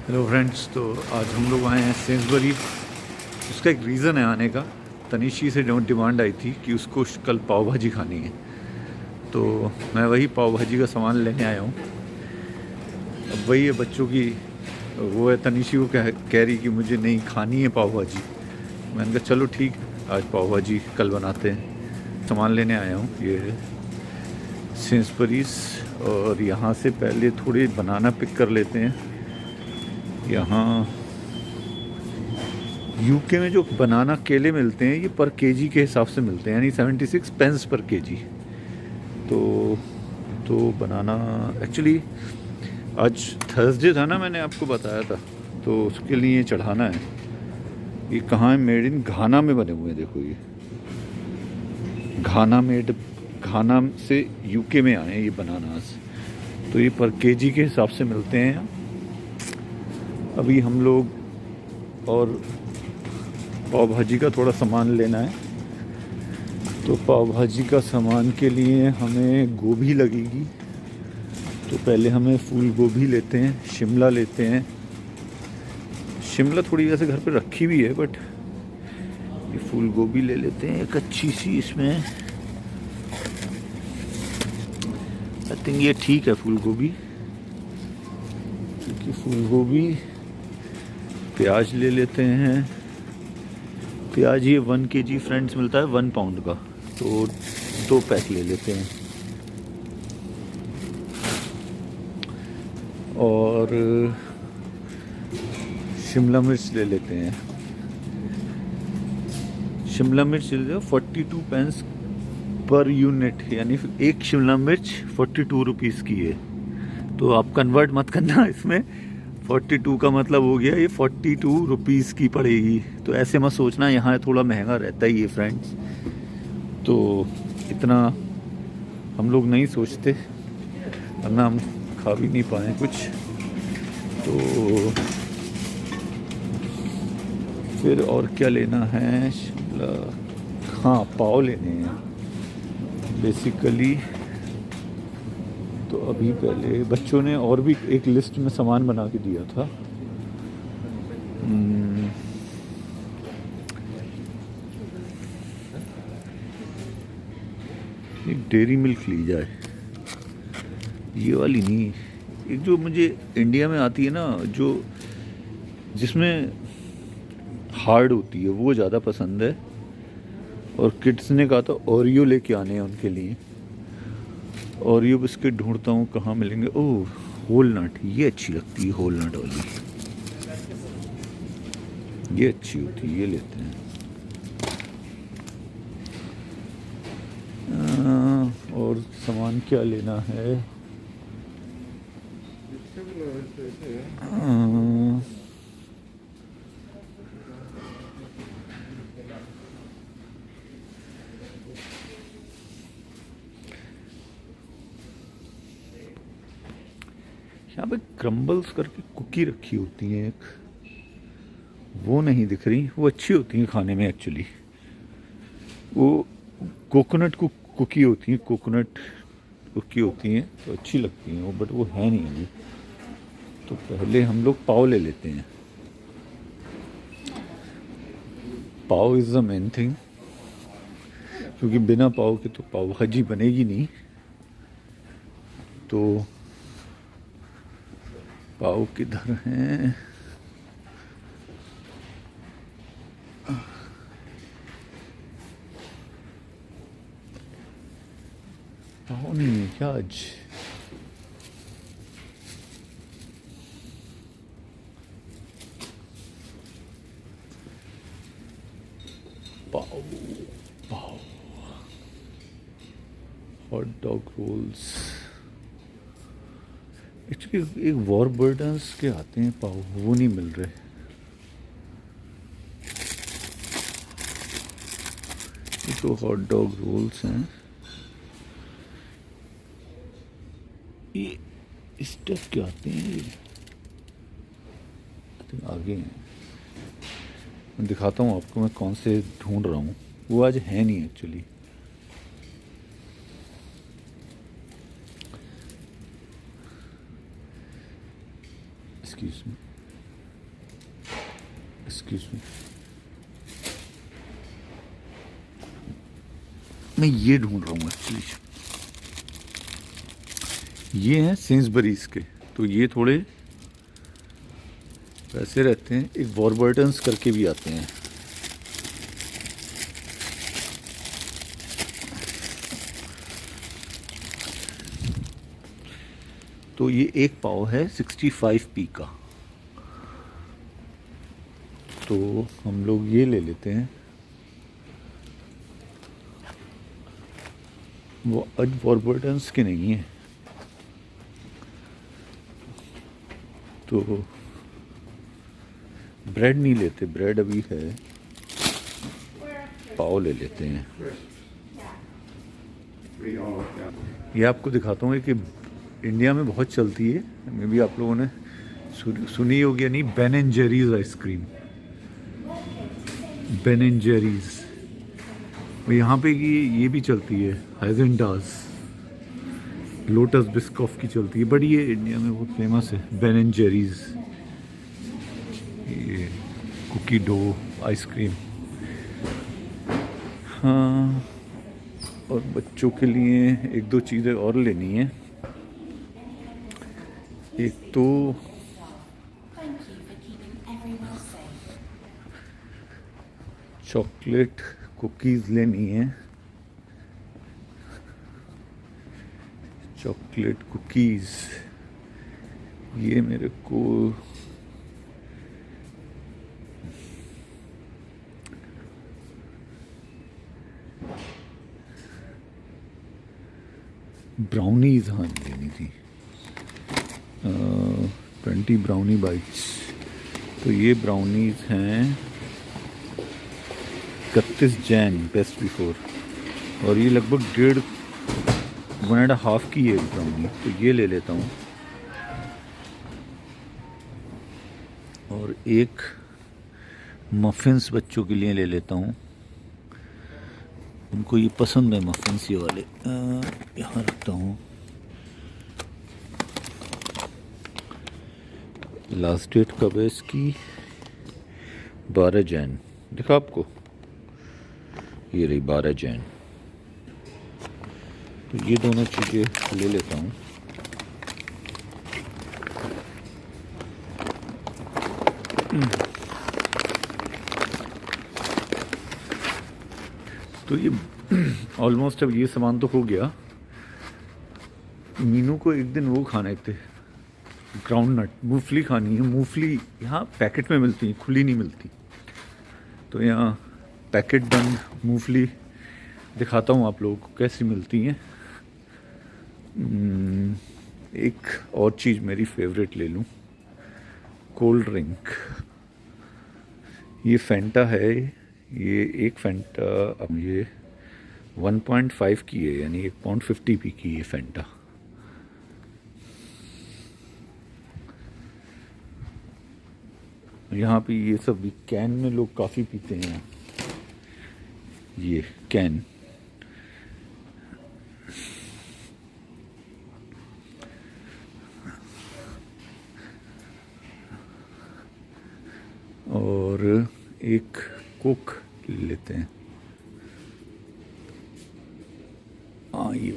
Hello friends. तो आज हम लोग आए हैं सेंसबरी। उसका एक रीज़न है आने का। तनिषी से डिमांड आई थी कि उसको कल पाव भाजी खानी है, तो मैं वही पाव भाजी का सामान लेने आया हूँ। अब वही है बच्चों की, वो है तनिषी को कह रही कि मुझे नहीं खानी है पाव भाजी। मैंने कहा चलो ठीक, आज पाव भाजी कल बनाते हैं। सामान लेने आया हूँ, ये है सेंसबरीज। और यहाँ से पहले थोड़े बनाना पिक कर लेते हैं। यहाँ यूके में जो बनाना केले मिलते हैं ये पर केजी के हिसाब से मिलते हैं, यानी 76 पेंस पर केजी। तो बनाना एक्चुअली आज थर्सडे था ना, मैंने आपको बताया था, तो उसके लिए चढ़ाना है। ये कहाँ है? मेड इन घाना में बने हुए हैं, देखो ये घाना से यूके में आए हैं ये बनानास। तो ये पर केजी के हिसाब से मिलते हैं। अभी हम लोग और पाव भाजी का थोड़ा सामान लेना है। तो पाव भाजी का सामान के लिए हमें गोभी लगेगी, तो पहले हमें फूल गोभी लेते हैं, शिमला लेते हैं। शिमला थोड़ी वैसे घर पे रखी हुई है, बट ये फूल गोभी ले लेते हैं एक अच्छी सी। इसमें आई थिंक ये ठीक है फूल गोभी, क्योंकि फूल गोभी। प्याज ले लेते हैं। प्याज ये 1 kg फ्रेंड्स मिलता है 1 पाउंड का, तो 2 पैक ले लेते हैं। और शिमला मिर्च ले लेते हैं। शिमला मिर्च ले लो 42 पेंस पर यूनिट, यानी एक शिमला मिर्च 42 रुपीज़ की है। तो आप कन्वर्ट मत करना इसमें, 42 का मतलब हो गया ये 42 रुपीज़ की पड़ेगी। तो ऐसे मत सोचना, यहाँ थोड़ा महंगा रहता ही है फ्रेंड्स। तो इतना हम लोग नहीं सोचते, वरना हम खा भी नहीं पाए कुछ। तो फिर और क्या लेना है? शिमला, हाँ पाव लेने हैं बेसिकली। तो अभी पहले बच्चों ने और भी एक लिस्ट में सामान बना के दिया था। एक डेयरी मिल्क ली जाए, ये वाली नहीं, एक जो मुझे इंडिया में आती है ना, जो जिसमें हार्ड होती है, वो ज़्यादा पसंद है। और किड्स ने कहा था ओरियो लेके आने हैं उनके लिए। ओरियो बिस्किट ढूंढता हूँ कहाँ मिलेंगे। ओह, होलनट, ये अच्छी लगती है, होलनट वाली ये अच्छी होती है, ये लेते हैं। और सामान क्या लेना है? यहाँ पे क्रम्बल्स करके कुकी रखी होती हैं एक, वो नहीं दिख रही। वो अच्छी होती हैं खाने में एक्चुअली। वो कोकोनट कुकी होती हैं, कोकोनट कुकी होती हैं, तो अच्छी लगती हैं वो, बट वो है नहीं अभी। तो पहले हम लोग पाव ले लेते हैं। पाव इज़ द मेन थिंग, क्योंकि बिना पाव के तो पाव भाजी बनेगी नहीं। तो पाव किधर हैं? पाव नहीं है क्या आज? Pav pav hot dog roles. Actually एक वॉरबर्डन्स के आते हैं पाव, वो नहीं मिल रहे। ये तो हॉट डॉग रोल्स हैं। ये इस टाइप के आते हैं, ये आगे हैं। मैं दिखाता हूँ आपको मैं कौन से ढूंढ रहा हूँ। वो आज है नहीं actually. Excuse me. Excuse me, मैं ये ढूंढ रहा हूँ एक्चुअली। ये हैं सेंसबरीज के, तो ये थोड़े वैसे रहते हैं। एक वॉरबर्टन्स करके भी आते हैं। तो ये एक पाव है 65p का, तो हम लोग ये ले लेते हैं। वो आज वॉरबर्टन्स के नहीं है, तो ब्रेड नहीं लेते, ब्रेड अभी है, पाव ले लेते हैं। ये आपको दिखाता हूँ कि इंडिया में बहुत चलती है, मे भी आप लोगों ने सुनी होगी या नहीं, Ben and Jerry's ice cream. Ben and Jerry's, यहाँ पे ये भी चलती है। हैज़ेनडाज़, लोटस बिस्कॉफ की चलती है, बट ये इंडिया में बहुत फेमस है। बेन एंड जेरीज, ये कुकी डो आइसक्रीम। हाँ, और बच्चों के लिए एक दो चीज़ें और लेनी है। एक तो चॉकलेट कुकीज़ लेनी है, चॉकलेट कुकीज़। ये मेरे को ब्राउनीज़ हाँ लेनी थी, 20 ब्राउनी बाइट्स। तो ये ब्राउनीज़ हैं 31 जैन बेस्ट बिफोर, और ये लगभग 1.5 की है ब्राउनी, तो ये ले लेता हूँ। और एक मफ़िन्स बच्चों के लिए ले लेता हूँ, उनको ये पसंद है मफ़िन्स ये वाले। यहाँ रखता हूँ। लास्ट डेट कब है इसकी? 12 जैन, दिखा आपको, ये रही 12 जैन। तो ये दोनों चीज़ें ले लेता हूँ। तो ये ऑलमोस्ट अब ये सामान तो हो गया। मीनू को एक दिन वो खाने थे, ग्राउंड नट, मूंगफली खानी है। मूंगफली यहाँ पैकेट में मिलती है, खुली नहीं मिलती। तो यहाँ पैकेट बंद मूंगफली दिखाता हूँ आप लोगों को कैसी मिलती हैं। एक और चीज़ मेरी फेवरेट ले लूँ, कोल्ड ड्रिंक। ये फैंटा है, ये एक फैंटा अब ये 1.5 की है, यानी 1.50p की है फैंटा। यहाँ पे ये सब भी कैन में लोग काफ़ी पीते हैं। ये कैन, और एक कोक ले लेते हैं। हाँ, ये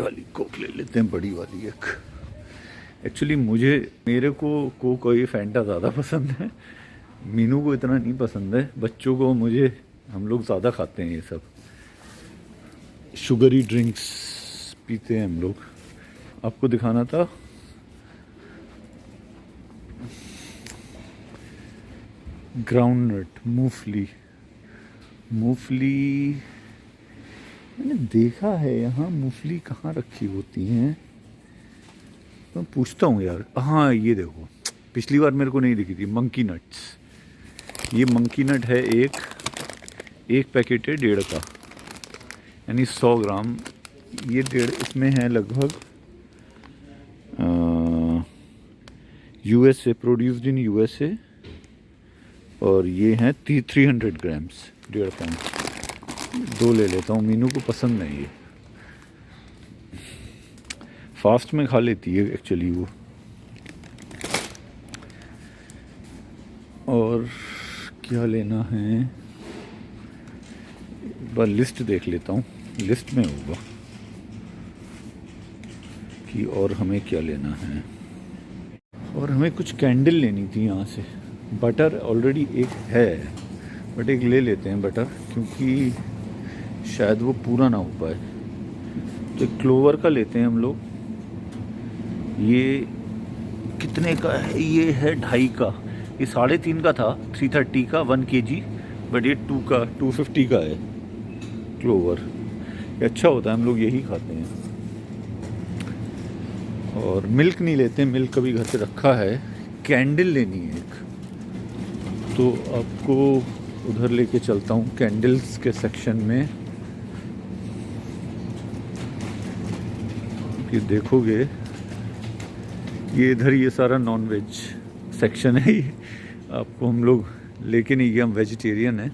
वाली कोक ले लेते हैं, बड़ी वाली एक। एक्चुअली मेरे को कोक और ये फैंटा ज़्यादा पसंद है, मीनू को इतना नहीं पसंद है। बच्चों को, हम लोग ज़्यादा खाते हैं ये सब शुगरी ड्रिंक्स पीते हैं हम लोग। आपको दिखाना था। ग्राउंड नट, मूंगफली मैंने देखा है यहाँ। मूंगफली कहाँ रखी होती हैं, तो मैं पूछता हूँ यार। हाँ, ये देखो, पिछली बार मेरे को नहीं दिखी थी। मंकी नट्स, ये मंकी नट है, एक पैकेट है 1.5 का, यानी 100 ग्राम। ये 1.5 इसमें है लगभग USA, प्रोड्यूस्ड इन USA, और ये हैं 300 ग्राम्स, 1.5 पाउंड। 2 ले लेता हूँ, मीनू को पसंद नहीं है, फास्ट में खा लेती है एक्चुअली वो। और क्या लेना है, एक बार लिस्ट देख लेता हूँ, लिस्ट में होगा कि और हमें क्या लेना है। और हमें कुछ कैंडल लेनी थी यहाँ से। बटर ऑलरेडी एक है, बट एक ले लेते हैं बटर, क्योंकि शायद वो पूरा ना हो पाए। तो एक क्लोवर का लेते हैं हम लोग। ये कितने का है? ये है 2.5 का। ये 3.5 का था, 330 का 1 kg, बट ये 250 का है क्लोवर। ये अच्छा होता है, हम लोग यही खाते हैं। और मिल्क नहीं लेते, मिल्क कभी घर पे रखा है। कैंडल लेनी है एक, तो आपको उधर लेके चलता हूँ कैंडल्स के सेक्शन में। कि देखोगे ये इधर ये सारा नॉन वेज सेक्शन है। ये आपको हम लोग लेके नहीं गए, हम वेजिटेरियन हैं।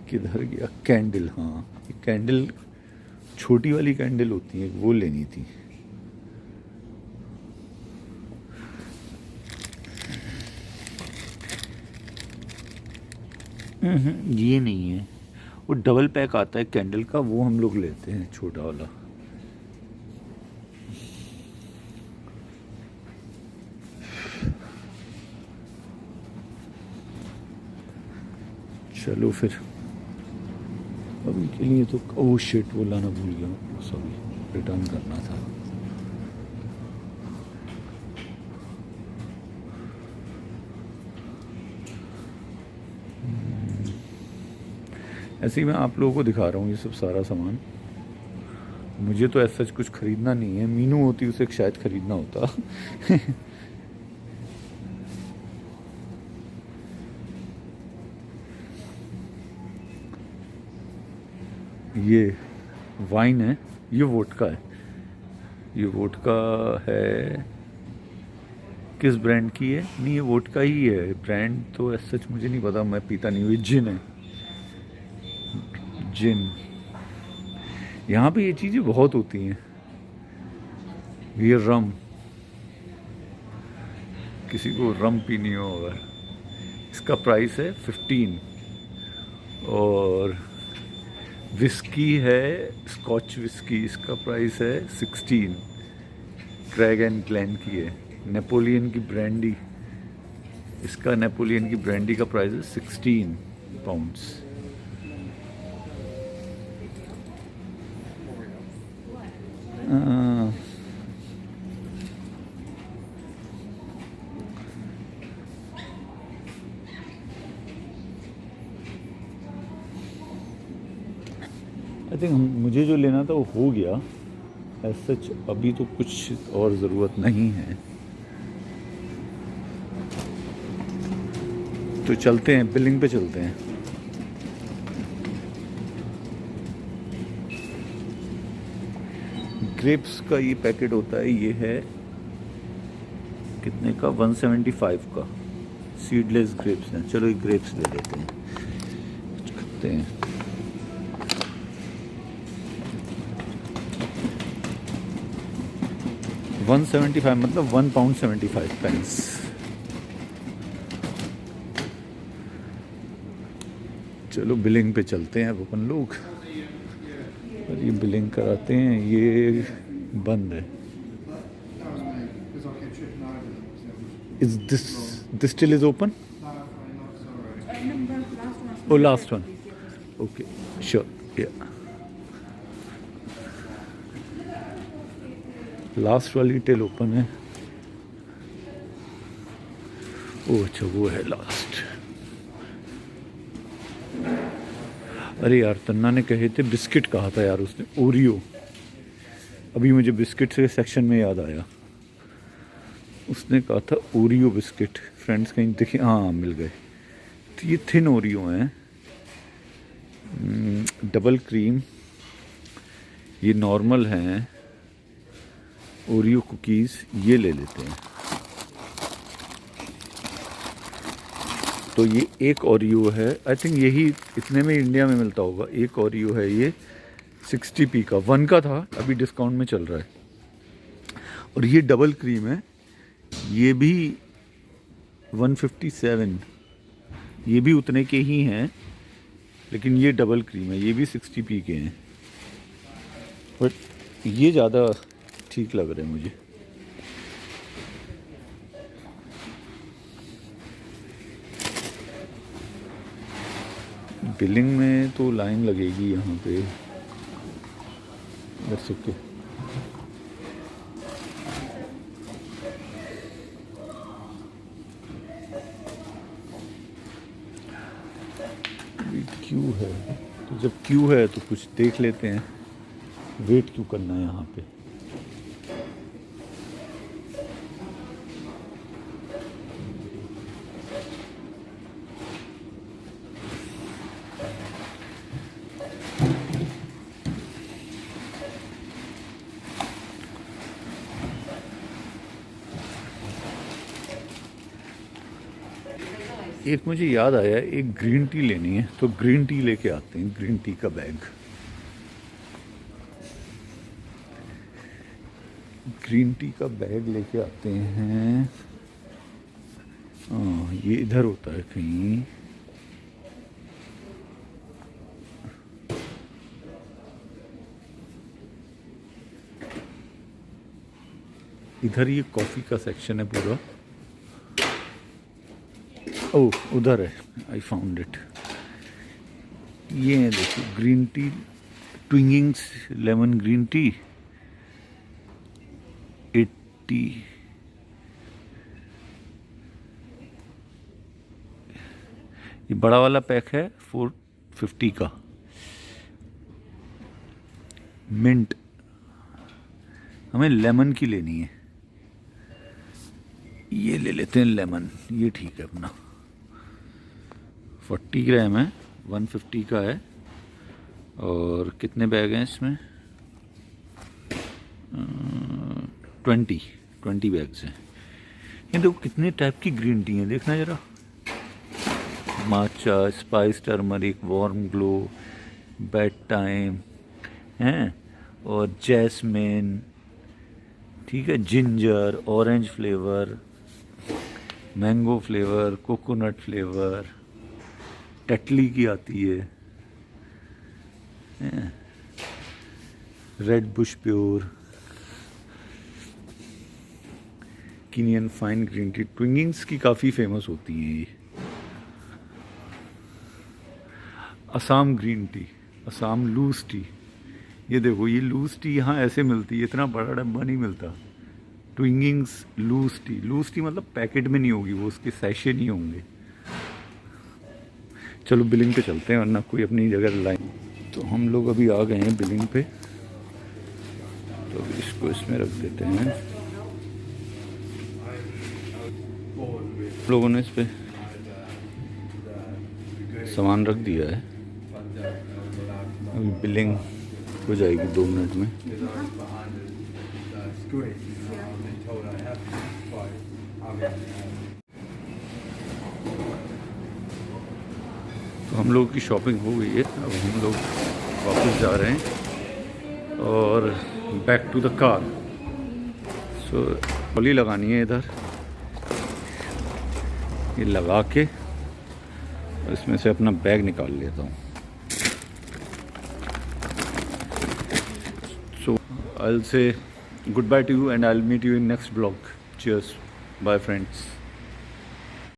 किधर गया कैंडल? हाँ, कैंडल छोटी वाली कैंडल होती है, वो लेनी थी। ये नहीं है, वो डबल पैक आता है कैंडल का, वो हम लोग लेते हैं छोटा वाला। चलो फिर अभी के लिए तो ओह शिट, वो लाना भूल गया, सॉरी, रिटर्न करना था। ऐसे ही मैं आप लोगों को दिखा रहा हूँ ये सब सारा सामान। मुझे तो ऐसा कुछ ख़रीदना नहीं है, मीनू होती उसे शायद ख़रीदना होता। ये वाइन है, ये वोडका है। ये वोडका है, किस ब्रांड की है? नहीं, ये वोडका ही है, ब्रांड तो ऐसा सच मुझे नहीं पता, मैं पीता नहीं हूँ। ये जिन है, जिन। यहाँ पे ये चीज़ें बहुत होती हैं। ये रम, किसी को रम पीनी हो अगर, इसका प्राइस है 15। और विस्की है, स्कॉच विस्की, इसका प्राइस है 16। क्रैग एंड ग्लेन की है। नेपोलियन की ब्रांडी, इसका नेपोलियन की ब्रांडी का प्राइस है 16 पाउंड्स। आई थिंक मुझे जो लेना था वो हो गया। एज सच अभी तो कुछ और ज़रूरत नहीं है, तो चलते हैं, बिलिंग पे चलते हैं। ग्रेप्स का ये पैकेट होता है, ये है कितने का? 175 का। सीडलेस ग्रेप्स हैं। चलो ये ग्रेप्स ले लेते हैं, करते हैं। £175 मतलब £1.75। चलो बिलिंग पे चलते हैं अब अपन लोग, और ये बिलिंग कराते हैं। ये बंद है। Is this still is open? Oh last one, okay sure, या लास्ट वाली टेल ओपन है। ओ अच्छा, वो है लास्ट। अरे यार, तन्ना ने कहे थे बिस्किट, कहा था यार उसने, ओरियो। अभी मुझे बिस्किट से सेक्शन में याद आया, उसने कहा था ओरियो बिस्किट। फ्रेंड्स कहीं दिखे? हाँ मिल गए। तो ये थिन ओरियो हैं, डबल क्रीम। ये नॉर्मल हैं ओरियो कुकीज़, ये ले लेते हैं। तो ये एक ओरियो है, आई थिंक यही इतने में इंडिया में मिलता होगा। एक ओरियो है ये 60p का, 1 का था, अभी डिस्काउंट में चल रहा है। और ये डबल क्रीम है, ये भी 157, ये भी उतने के ही हैं, लेकिन ये डबल क्रीम है, ये भी 60p के हैं, बट ये ज़्यादा ठीक लग रहे हैं मुझे। बिलिंग में तो लाइन लगेगी यहाँ पे, कर सकते। क्यू है, तो जब क्यू है तो कुछ देख लेते हैं, वेट क्यों करना है यहाँ पे। एक मुझे याद आया, एक ग्रीन टी लेनी है, तो ग्रीन टी लेके आते हैं, ग्रीन टी का बैग। ग्रीन टी का बैग लेके आते हैं। ये इधर होता है कहीं। इधर ये कॉफ़ी का सेक्शन है पूरा। ओह, उधर है, आई फाउंड इट। ये है, देखो, green tea, Twinings lemon green tea 80। ये बड़ा वाला पैक है 450 का। मिंट, हमें लेमन की लेनी है, ये ले लेते हैं लेमन, ये ठीक है अपना। 40 ग्राम है, 150 का है। और कितने बैग हैं इसमें? 20 बैग्स हैं। ये देखो कितने टाइप की ग्रीन टी है, देखना जरा। Matcha, spice turmeric, warm glow, bedtime हैं, और जैस्मिन, ठीक है, ginger, orange flavour, mango flavour, coconut flavour, Tetley की आती है, red bush pure, Kenyan fine green tea. Twinings की काफ़ी फेमस होती हैं ये। Assam green tea, Assam loose tea, ये देखो, ये लूज टी यहाँ ऐसे मिलती है, इतना बड़ा डब्बा नहीं मिलता। ट्विंगिंग्स लूज टी मतलब पैकेट में नहीं होगी वो, उसके सैशे नहीं होंगे। चलो बिलिंग पे चलते हैं, वरना कोई अपनी जगह लाइन। तो हम लोग अभी आ गए हैं बिलिंग पे, तो इसको इसमें रख देते हैं। लोगों ने इस पे सामान रख दिया है, अभी बिलिंग हो जाएगी 2 मिनट में। तो हम लोग की शॉपिंग हो गई है, अब हम लोग वापस जा रहे हैं और back to the car. So trolley लगानी है इधर, ये लगा के इसमें से अपना बैग निकाल लेता हूँ। So I will say goodbye to you and I'll meet you in next vlog. Cheers. Bye friends.